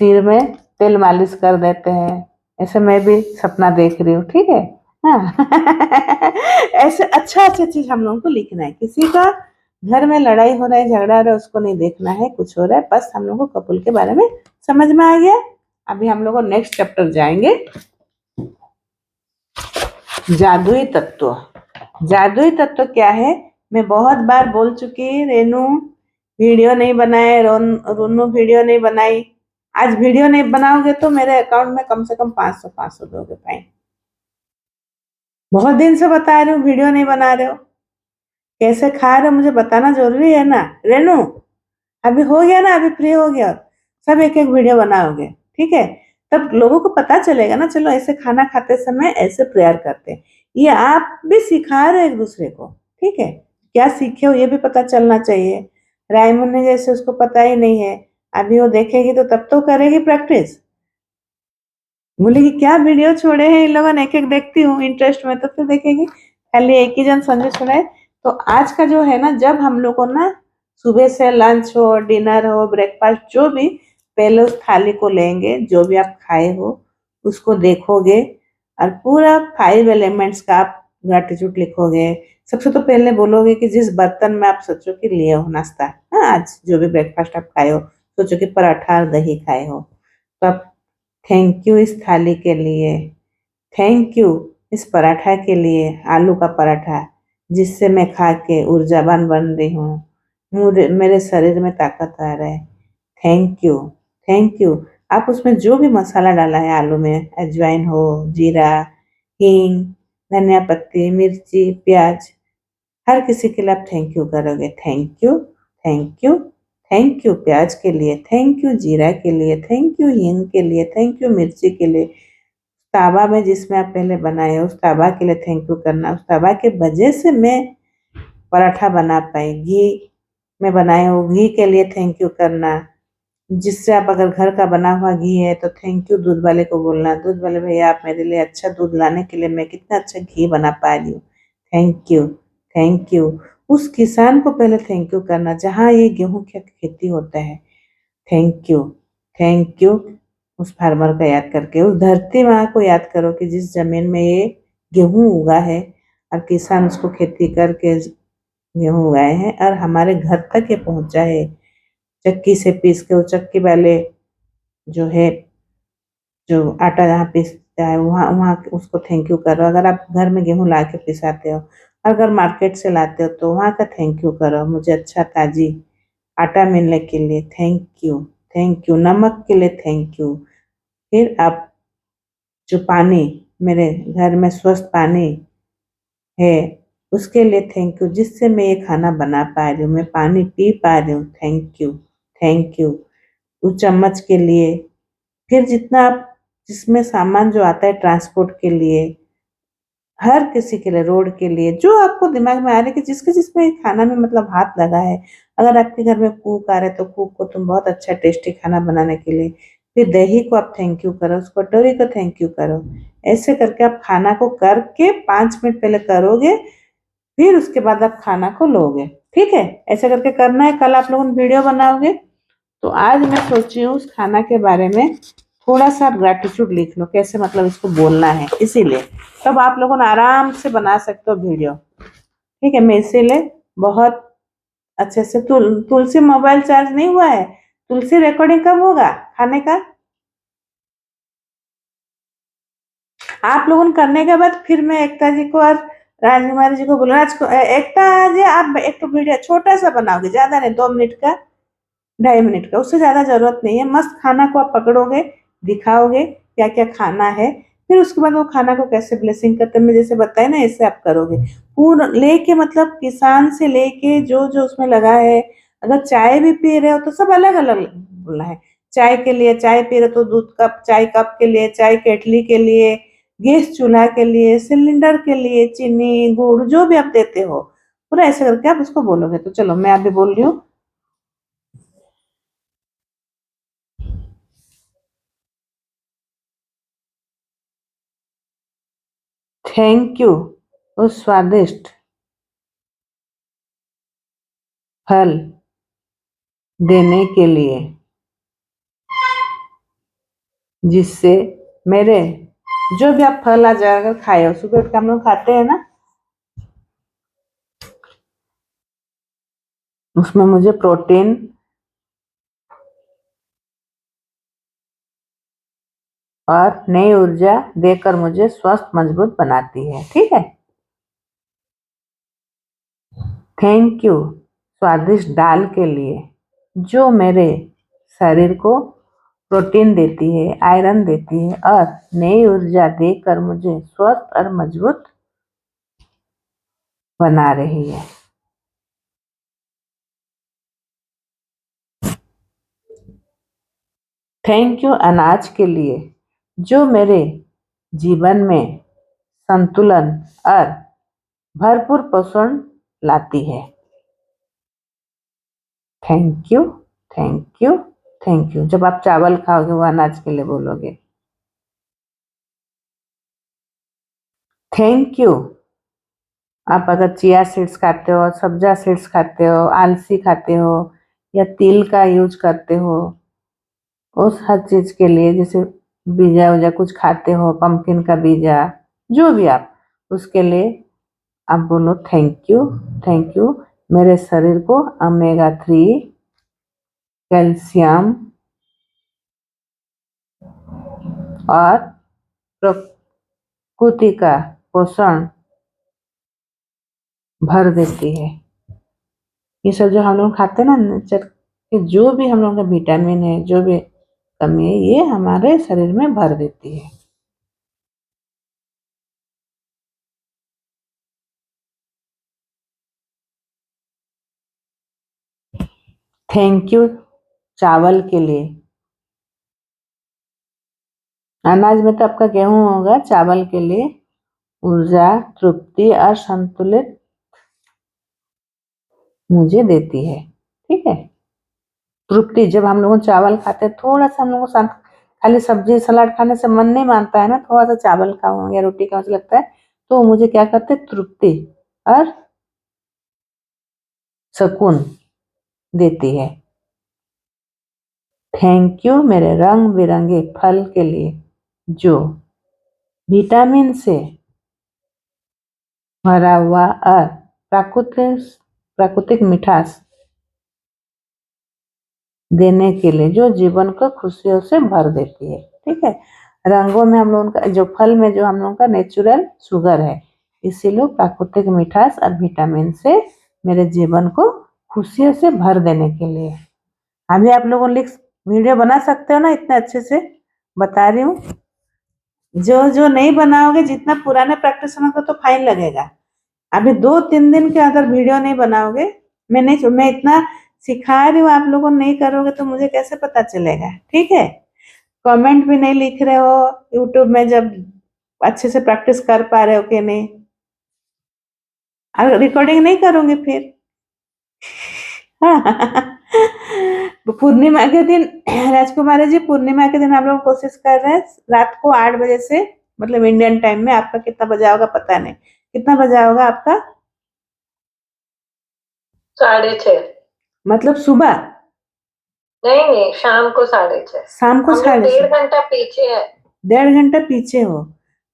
[SPEAKER 1] सिर में तेल मालिश कर देते हैं। ऐसे मैं भी सपना देख रही हूँ। ठीक है, हाँ। ऐसे अच्छा अच्छा चीज हम लोगों को लिखना है। किसी का घर में लड़ाई हो रहा है, झगड़ा हो रहा है, उसको नहीं देखना है कुछ हो रहा है, बस हम लोग को कपल के बारे में समझ में आ गया। अभी हम लोग नेक्स्ट चैप्टर जाएंगे, जादुई तत्व। जादुई तत्व क्या है, मैं बहुत बार बोल चुकी। रेनू वीडियो नहीं बनाए, रोनू वीडियो नहीं बनाई। आज वीडियो नहीं बनाओगे तो मेरे अकाउंट में कम से कम 500 दोगे भाई। बहुत दिन से बता रहे हो वीडियो नहीं बना रहे हो, कैसे खा रहे हो मुझे बताना जरूरी है ना। रेनू अभी हो गया ना, अभी फ्री हो गया, सब एक एक वीडियो बनाओगे। ठीक है, तब लोगों को पता चलेगा ना, चलो ऐसे खाना खाते समय ऐसे प्रेयर करते हैं। ये आप भी सिखा रहे हो एक दूसरे को। ठीक है, क्या सीखे हो ये भी पता चलना चाहिए। रायमन ने जैसे उसको पता ही नहीं है, अभी वो देखेगी तो तब तो करेगी प्रैक्टिस। बोलेगी क्या वीडियो छोड़े हैं इन लोगों ने, एक एक देखती हूँ इंटरेस्ट में, तो फिर देखेगी खाली एक ही जन संजय सुनाए। तो आज का जो है ना, जब हम लोग को ना सुबह से लंच हो डिनर हो ब्रेकफास्ट जो भी, पहले उस थाली को लेंगे, जो भी आप खाए हो उसको देखोगे और पूरा 5 एलिमेंट्स का आप ग्रेटिट्यूड लिखोगे। सबसे तो पहले बोलोगे कि जिस बर्तन में आप सोचो कि लिए हो नाश्ता, हाँ आज जो भी ब्रेकफास्ट आप खाए हो, सोचो कि पराठा और दही खाए हो, तो आप थैंक यू इस थाली के लिए, थैंक यू इस पराठा के लिए, आलू का पराठा जिससे मैं खा के ऊर्जावान बन रही हूँ, मेरे शरीर में ताकत आ रहा है। Thank you, thank you. आप उसमें जो भी मसाला डाला है आलू में, अजवाइन हो, जीरा, हींग, धनिया पत्ती, मिर्ची, प्याज, हर किसी के लिए आप थैंक यू करोगे। Thank you, thank you, thank you प्याज के लिए, थैंक यू जीरा के लिए, थैंक यू हींग के लिए, थैंक यू मिर्ची के लिए। तावा में जिसमें आप पहले बनाए उस तावा के लिए थैंक यू करना, उस तावा के वजह से मैं पराठा बना पाई। घी में बनाए हो घी के लिए थैंक यू करना। जिससे आप अगर घर का बना हुआ घी है तो थैंक यू दूध वाले को बोलना, दूध वाले भैया आप मेरे लिए अच्छा दूध लाने के लिए मैं कितना अच्छा घी बना पा रही हूँ, थैंक यू थैंक यू। उस किसान को पहले थैंक यू करना जहाँ ये गेहूं की खेती होता है, थैंक यू उस फार्मर का याद करके, उस धरती माँ को याद करो कि जिस जमीन में ये गेहूं उगा है और किसान उसको खेती करके गेहूं उगाए हैं और हमारे घर तक ये पहुंचा है। चक्की से पीस के वो चक्की वाले जो है जो आटा जहाँ पीसता है वहाँ वहाँ उसको थैंक यू करो। अगर आप घर में गेहूं ला के पिसाते हो, अगर मार्केट से लाते हो तो वहाँ का थैंक यू करो, मुझे अच्छा ताजी आटा मिलने के लिए थैंक यू, नमक के लिए थैंक यू। फिर आप जो पानी, मेरे घर में स्वस्थ पानी है उसके लिए थैंक यू, जिससे मैं ये खाना बना पा रही हूँ, मैं पानी पी पा रही हूँ, थैंक यू। उस चम्मच के लिए, फिर जितना आप जिसमें सामान जो आता है ट्रांसपोर्ट के लिए, हर किसी के लिए, रोड के लिए, जो आपको दिमाग में आ रहा है कि जिसके जिसमें खाना में मतलब हाथ लगा है। अगर आपके घर में कुक आ रहे तो कुक को तुम बहुत अच्छा टेस्टी खाना बनाने के लिए, फिर दही को आप थैंक यू करो, उस कटोरी को थैंक यू करो। ऐसे करके आप खाना को करके 5 मिनट पहले करोगे, फिर उसके बाद आप खाना को लोगे, ठीक है। ऐसे करके करना है। कल आप लोग वीडियो बनाओगे तो आज मैं सोची हूँ उस खाना के बारे में थोड़ा सा ग्रेटिट्यूड लिख लो, कैसे मतलब इसको बोलना है, इसीलिए तब आप लोगों ने आराम से बना सकते हो वीडियो, ठीक है। मैं इसीलिए बहुत अच्छे से तुलसी मोबाइल चार्ज नहीं हुआ है, तुलसी रिकॉर्डिंग कब होगा खाने का? आप लोगों ने करने के बाद फिर मैं एकता जी को और राजकुमारी जी को बोला, एकता जी आप एक तो वीडियो छोटा सा बनाओगे, ज्यादा नहीं, 2 मिनट का 2.5 मिनट का, उससे ज्यादा जरूरत नहीं है। मस्त खाना को आप पकड़ोगे, दिखाओगे क्या क्या खाना है, फिर उसके बाद वो खाना को कैसे ब्लेसिंग करते हैं मैं जैसे बताया ना, ऐसे आप करोगे पूरा लेके, मतलब किसान से लेके जो जो उसमें लगा है। अगर चाय भी पी रहे हो तो सब अलग अलग बोलना है। चाय के लिए चाय पी रहे हो तो दूध कप, चाय कप के लिए, चाय केटली के लिए, गैस चूल्हा के लिए, सिलेंडर के लिए, चीनी गुड़ जो भी आप देते हो पूरा ऐसे करके आप उसको बोलोगे। तो चलो मैं अभी बोल रही हूँ, थैंक यू उस स्वादिष्ट फल देने के लिए जिससे मेरे, जो भी आप फल आज अगर खाए हो, सुबह उठ के हम लोग खाते हैं ना, उसमें मुझे प्रोटीन और नई ऊर्जा देकर मुझे स्वस्थ मजबूत बनाती है, ठीक है। थैंक यू स्वादिष्ट दाल के लिए जो मेरे शरीर को प्रोटीन देती है, आयरन देती है और नई ऊर्जा देकर मुझे स्वस्थ और मजबूत बना रही है। थैंक यू अनाज के लिए जो मेरे जीवन में संतुलन और भरपूर पोषण लाती है। Thank you thank you thank you. जब आप चावल खाओगे वो अनाज के लिए बोलोगे। थैंक यू आप अगर चिया सीड्स खाते हो, सब्जा सीड्स खाते हो, आलसी खाते हो या तिल का यूज करते हो, उस हर चीज के लिए, जैसे बीजा उजा कुछ खाते हो, पंपकिन का बीजा, जो भी आप, उसके लिए आप बोलो थैंक यू। मेरे शरीर को ओमेगा 3, कैल्शियम और प्रकृति का पोषण भर देती है। ये सब जो हम लोग खाते हैं ना नेचर के, जो भी हम लोग का विटामिन है, जो भी कमी है, ये हमारे शरीर में भर देती है। थैंक यू चावल के लिए। अनाज में तो आपका गेहूं होगा, चावल के लिए ऊर्जा, तृप्ति और संतुलित मुझे देती है। ठीक है। तृप्ति, जब हम लोग चावल खाते हैं थोड़ा सा हम लोग को शांत, खाली सब्जी सलाद खाने से मन नहीं मानता है ना, थोड़ा सा चावल खाऊं या रोटी खाऊं लगता है, तो मुझे क्या करते हैं, तृप्ति और सुकून देती है। थैंक यू मेरे रंग बिरंगे फल के लिए, जो विटामिन से भरा हुआ और प्राकृतिक मिठास देने के लिए, जो जीवन को खुशियों से भर देती है। ठीक है। रंगों में हम लोगों का जो फल में जो हम लोगों का नेचुरल शुगर है, इसीलिए प्राकृतिक मिठास और विटामिन से मेरे जीवन को खुशियों से भर देने के लिए। अभी आप लोगों लिख वीडियो बना सकते हो ना, इतने अच्छे से बता रही हूँ। जो जो नहीं बनाओगे, जितना पुराने प्रैक्टिशनर को तो फाइन लगेगा। अभी 2-3 दिन के अंदर वीडियो नहीं बनाओगे, मैं इतना सिखा रही हूँ, आप लोगों नहीं करोगे तो मुझे कैसे पता चलेगा। ठीक है। कमेंट भी नहीं लिख रहे हो यूट्यूब में, जब अच्छे से प्रैक्टिस कर पा रहे हो कि नहीं। और रिकॉर्डिंग नहीं करूंगी फिर। पूर्णिमा के दिन राजकुमारी जी, पूर्णिमा के दिन हम लोग कोशिश कर रहे हैं रात को 8 बजे से, मतलब इंडियन टाइम में। आपका कितना बजा होगा पता नहीं, कितना बजा होगा आपका?
[SPEAKER 4] 6:30।
[SPEAKER 1] मतलब सुबह?
[SPEAKER 4] नहीं, शाम को 6:30।
[SPEAKER 1] शाम को
[SPEAKER 4] हम लोग
[SPEAKER 1] 6:30।
[SPEAKER 4] 1.5 घंटा पीछे है,
[SPEAKER 1] 1.5 घंटा पीछे हो,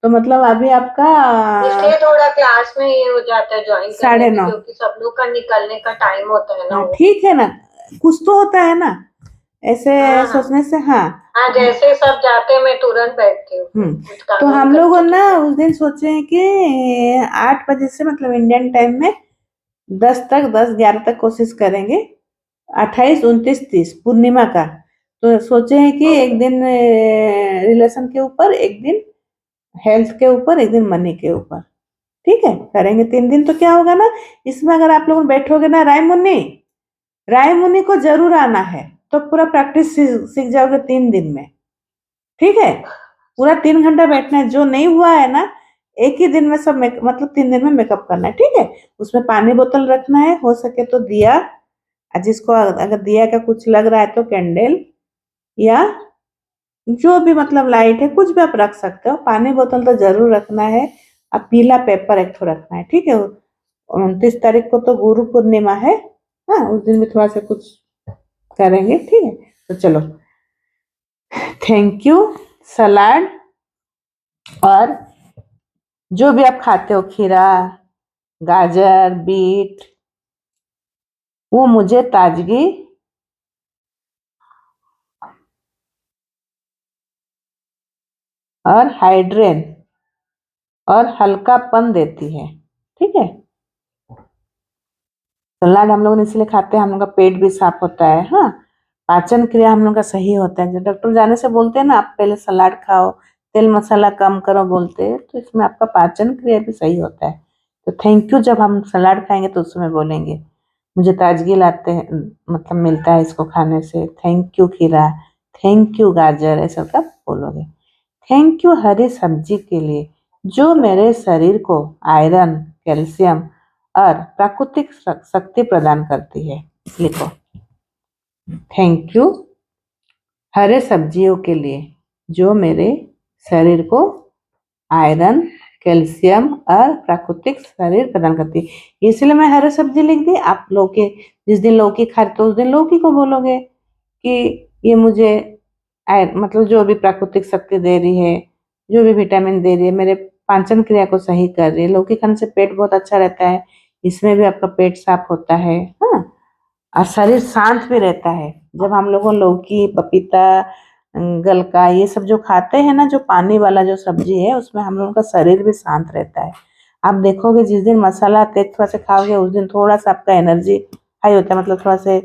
[SPEAKER 1] तो मतलब अभी आपका
[SPEAKER 4] इसलिए थोड़ा क्लास में ये हो जाता है ज्वाइन करने में,
[SPEAKER 1] 9:30।
[SPEAKER 4] क्योंकि सब लोग का निकलने का टाइम होता है ना।
[SPEAKER 1] हाँ
[SPEAKER 4] वो
[SPEAKER 1] ठीक है ना, कुछ तो होता है ना, ऐसे
[SPEAKER 4] हाँ,
[SPEAKER 1] सोचने से। हाँ
[SPEAKER 4] हाँ, जैसे सब जाते हैं मैं तुरंत बैठती हूँ, कुछ
[SPEAKER 1] तो
[SPEAKER 4] काम
[SPEAKER 1] हम लोग
[SPEAKER 4] करके
[SPEAKER 1] ना
[SPEAKER 4] ठीक है।
[SPEAKER 1] उस दिन सोचे हैं कि 8 बजे से, मतलब इंडियन टाइम में 10-11 तक कोशिश करेंगे। 28, 29, 30 पूर्णिमा का। तो सोचे हैं कि एक दिन रिलेशन के ऊपर, एक दिन हेल्थ के ऊपर, एक दिन मनी के ऊपर। ठीक है, करेंगे 3 दिन। तो क्या होगा ना, इसमें अगर आप लोग बैठोगे ना, राय मुनि को जरूर आना है, तो पूरा प्रैक्टिस सीख जाओगे 3 दिन में। ठीक है। पूरा 3 घंटा बैठना है। जो नहीं हुआ है ना, एक ही दिन में सब मतलब 3 दिन में मेकअप करना है। ठीक है। उसमें पानी बोतल रखना है, हो सके तो दिया, जिसको अगर दिया का कुछ लग रहा है तो कैंडल, या जो भी मतलब लाइट है, कुछ भी आप रख सकते हो। पानी बोतल तो जरूर रखना है। और पीला पेपर एक ठो रखना है। ठीक है। 29 तारीख को तो गुरु पूर्णिमा है। हाँ, उस दिन भी थोड़ा सा कुछ करेंगे। ठीक है। तो चलो, थैंक यू। सलाद और जो भी आप खाते हो, खीरा, गाजर, बीट, वो मुझे ताजगी और हाइड्रेन और हल्कापन देती है। ठीक है। सलाद हम लोग इसलिए खाते हैं, हम लोग का पेट भी साफ होता है। हाँ, पाचन क्रिया हम लोग का सही होता है। जो डॉक्टर जाने से बोलते हैं ना, आप पहले सलाद खाओ, तेल मसाला कम करो बोलते हैं, तो इसमें आपका पाचन क्रिया भी सही होता है। तो थैंक यू जब हम सलाद खाएंगे तो उसमें बोलेंगे, मुझे ताजगी लाते हैं, मतलब मिलता है इसको खाने से। थैंक यू खीरा, थैंक यू गाजर, ऐसा सब बोलोगे। थैंक यू हरी सब्जी के लिए, जो मेरे शरीर को आयरन, कैल्शियम और प्राकृतिक शक्ति प्रदान करती है। लिखो, थैंक यू हरे सब्जियों के लिए, जो मेरे शरीर को आयरन, कैल्शियम और प्राकृतिक शरीर प्रदान करती है। इसलिए मैं हरी सब्जी लिख दी। आप लौकी, जिस दिन लौकी खाते तो उस दिन लौकी को बोलोगे कि ये मुझे मतलब जो भी प्राकृतिक शक्ति दे रही है, जो भी विटामिन दे रही है, मेरे पाचन क्रिया को सही कर रही है। लौकी खाने से पेट बहुत अच्छा रहता है, इसमें भी आपका पेट साफ होता है। हाँ, और शरीर शांत भी रहता है। जब हम लोगों लौकी, पपीता, गलका, ये सब जो खाते हैं ना, जो पानी वाला जो सब्जी है, उसमें हम लोगों का शरीर भी शांत रहता है। आप देखोगे जिस दिन मसाला तेज थोड़ा सा खाओगे, उस दिन थोड़ा सा आपका एनर्जी हाई होता है, मतलब थोड़ा से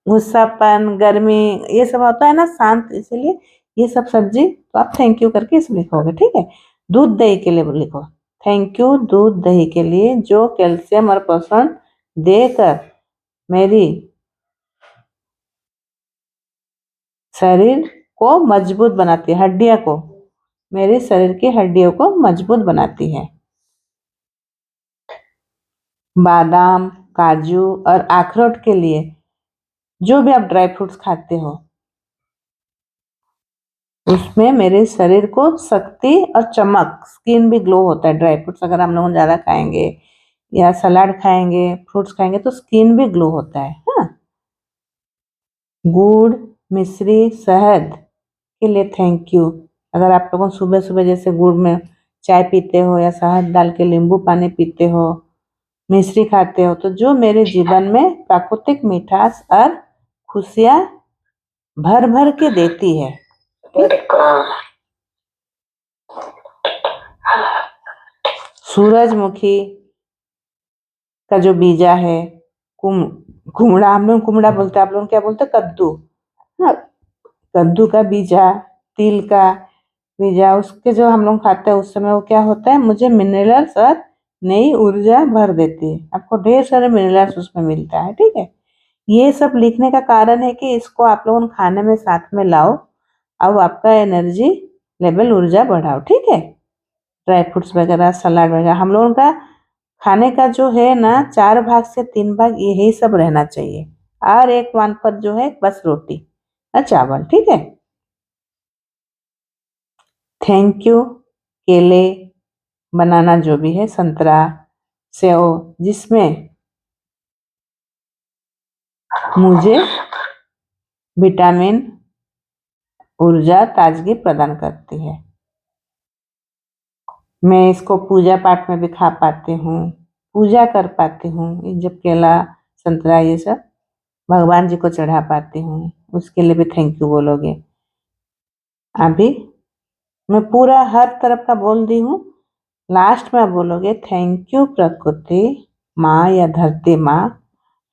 [SPEAKER 1] गुस्सापन, गर्मी, ये सब होता है ना, शांत। इसीलिए ये सब सब्जी तो आप थैंक यू करके इसमें लिखोगे। ठीक है। दूध दही के लिए लिखो, थैंक यू दूध दही के लिए, जो कैल्शियम और पोषण देकर मेरी शरीर को मजबूत बनाती है, हड्डियों को, मेरे शरीर की हड्डियों को मजबूत बनाती है। बादाम, काजू और अखरोट के लिए, जो भी आप ड्राई फ्रूट्स खाते हो उसमें मेरे शरीर को शक्ति और चमक, स्किन भी ग्लो होता है। ड्राई फ्रूट्स अगर हम लोग ज़्यादा खाएंगे या सलाद खाएंगे, फ्रूट्स खाएंगे तो स्किन भी ग्लो होता है। हाँ, गुड़, मिश्री, शहद के लिए थैंक यू। अगर आप लोगों सुबह सुबह जैसे गुड़ में चाय पीते हो या शहद डाल के नींबू पानी पीते हो, मिश्री खाते हो, तो जो मेरे जीवन में प्राकृतिक मिठास और खुशियाँ भर भर के देती है। सूरजमुखी का जो बीजा है, कुमड़ा, हम लोग कुमड़ा बोलते हैं, आप लोग क्या बोलते हैं? कद्दू। हाँ, कद्दू का बीजा, तिल का बीजा, उसके जो हम लोग खाते हैं उस समय वो क्या होता है, मुझे मिनरल्स और नई ऊर्जा भर देती है। आपको ढेर सारे मिनरल्स उसमें मिलता है। ठीक है, ये सब लिखने का कारण है कि इसको आप लोगों खाने में साथ में लाओ, अब आपका एनर्जी लेवल, ऊर्जा बढ़ाओ। ठीक है, ड्राई फ्रूट्स वगैरह, सलाद वगैरह, हम लोगों का खाने का जो है ना 4 भाग से 3 भाग यही सब रहना चाहिए, और 1 पर जो है बस रोटी और चावल। ठीक है, थैंक यू। केले, बनाना, जो भी है, संतरा, सेव, जिसमें मुझे विटामिन, ऊर्जा, ताजगी प्रदान करती है। मैं इसको पूजा पाठ में भी खा पाती हूँ, पूजा कर पाती हूँ। जब केला, संतरा ये सब भगवान जी को चढ़ा पाती हूँ, उसके लिए भी थैंक यू बोलोगे। अभी मैं पूरा हर तरफ का बोल दी हूँ, लास्ट में बोलोगे थैंक यू प्रकृति माँ या धरती माँ,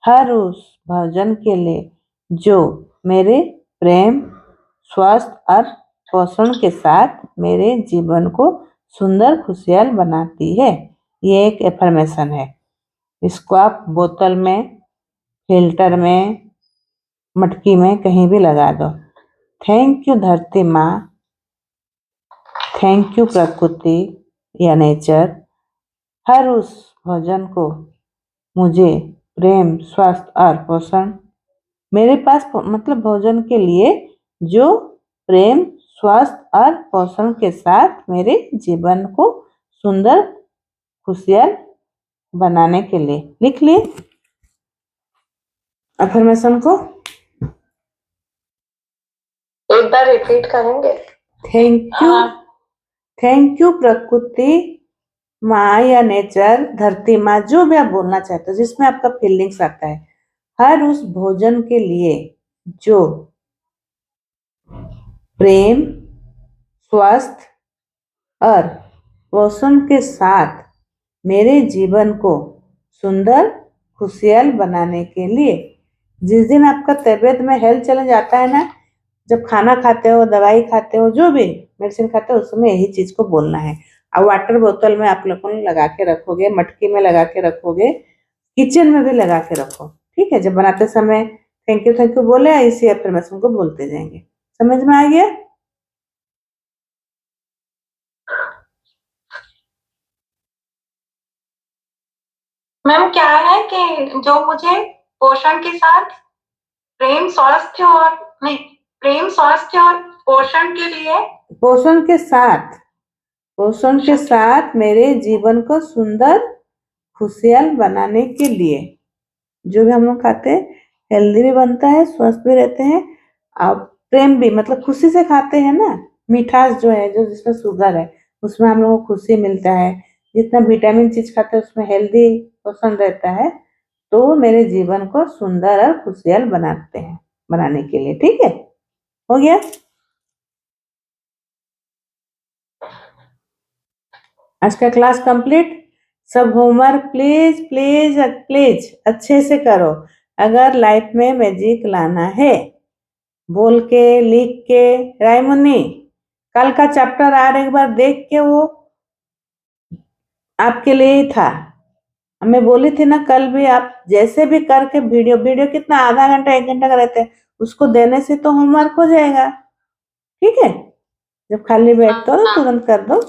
[SPEAKER 1] हर उस भोजन के लिए जो मेरे प्रेम, स्वास्थ्य और पोषण के साथ मेरे जीवन को सुंदर, खुशहाल बनाती है। ये एक एफर्मेशन है। इसको आप बोतल में, फिल्टर में, मटकी में, कहीं भी लगा दो। थैंक यू धरती माँ, थैंक यू प्रकृति या नेचर, हर उस भोजन को मुझे प्रेम, स्वास्थ्य और पोषण, मेरे पास मतलब भोजन के लिए जो प्रेम, स्वास्थ्य और पोषण के साथ मेरे जीवन को सुंदर, खुशहाल बनाने के लिए। लिख लिए अफर्मेशन को?
[SPEAKER 4] एक बार रिपीट करेंगे?
[SPEAKER 1] थैंक यू, थैंक यू प्रकृति माँ या नेचर, धरती माँ, जो भी आप बोलना चाहते हो, जिसमें आपका फीलिंग्स आता है, हर उस भोजन के लिए जो प्रेम, स्वास्थ्य और पोषण के साथ मेरे जीवन को सुंदर, खुशहाल बनाने के लिए। जिस दिन आपका तबीयत में हेल्थ चले जाता है ना, जब खाना खाते हो, दवाई खाते हो, जो भी मेडिसिन खाते हो, उस समय यही चीज को बोलना है। और वाटर बोतल में आप लोगों ने लगा के रखोगे, मटकी में लगा के रखोगे, किचन में भी लगा के रखो। ठीक है, जब बनाते समय थैंक यू बोले, इसी अफर्मेशन को बोलते जाएंगे। समझ में आ गया?
[SPEAKER 2] मैम क्या है कि जो मुझे पोषण के साथ प्रेम, स्वास्थ्य और नहीं, प्रेम, स्वास्थ्य और पोषण के लिए,
[SPEAKER 1] पोषण के साथ मेरे जीवन को सुंदर, खुशहाल बनाने के लिए, जो भी हम लोग खाते हैं हेल्दी भी बनता है, स्वस्थ भी रहते हैं, और प्रेम भी, मतलब खुशी से खाते हैं ना। मिठास जो है, जो जिसमें शुगर है, उसमें हम लोगों को खुशी मिलता है। जितना विटामिन चीज खाते हैं उसमें हेल्दी पोषण रहता है। तो मेरे जीवन को सुंदर और खुशहाल बनाने के लिए। ठीक है, हो गया? आज का क्लास कंप्लीट। सब होमवर्क प्लीज प्लीज प्लीज अच्छे से करो। अगर लाइफ में मैजिक लाना है, बोल के, लिख के, रायमुन्नी कल का चैप्टर और एक बार देख के, वो आपके लिए ही था। मैं बोली थी ना कल भी, आप जैसे भी करके वीडियो कितना, आधा घंटा 1 घंटा का रहते हैं, उसको देने से तो होमवर्क हो जाएगा। ठीक है, जब खाली बैठते हो तो तुरंत कर दो,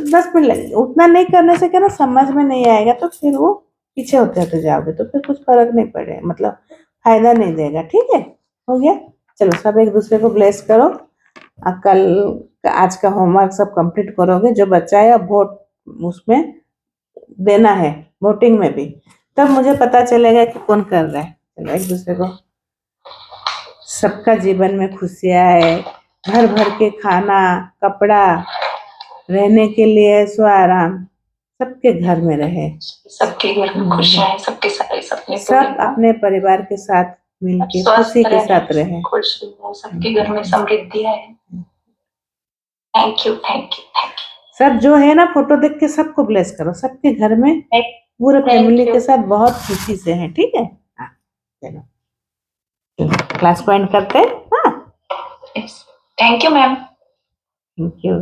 [SPEAKER 1] 10 मिनट लगेगा। उतना नहीं करने से क्या ना, समझ में नहीं आएगा, तो फिर वो पीछे होते होते जाओगे, तो फिर कुछ फर्क नहीं पड़ेगा, मतलब फायदा नहीं देगा। ठीक है, हो गया। चलो सब एक दूसरे को ब्लेस करो। कल आज का होमवर्क सब कंप्लीट करोगे, जो बच्चा है वोट उसमें देना है, वोटिंग में भी, तब मुझे पता चलेगा कि कौन कर रहा है। चलो एक दूसरे को, सबका जीवन में खुशियाँ है, भर भर के खाना, कपड़ा, रहने के लिए ऐशो आराम, सबके घर में रहे,
[SPEAKER 2] सबके घर में खुशियाँ हैं, सबके सारे सपने पूरे
[SPEAKER 1] सब
[SPEAKER 2] हों,
[SPEAKER 1] अपने परिवार के साथ मिलके
[SPEAKER 2] स्वस्थ
[SPEAKER 1] खुशी के
[SPEAKER 2] रहें,
[SPEAKER 1] साथ रहे।
[SPEAKER 2] खुश हो, सबके घर में समृद्धि है। Thank you, thank you, thank you.
[SPEAKER 1] सब जो है ना, फोटो देख के सबको ब्लेस करो, सबके घर में पूरे
[SPEAKER 2] Thank
[SPEAKER 1] फैमिली
[SPEAKER 2] you.
[SPEAKER 1] के साथ बहुत खुशी से हैं। ठीक है, हाँ चलो क्लास को एंड करते हैं। हाँ,
[SPEAKER 2] thank you ma'am.
[SPEAKER 1] Thank you.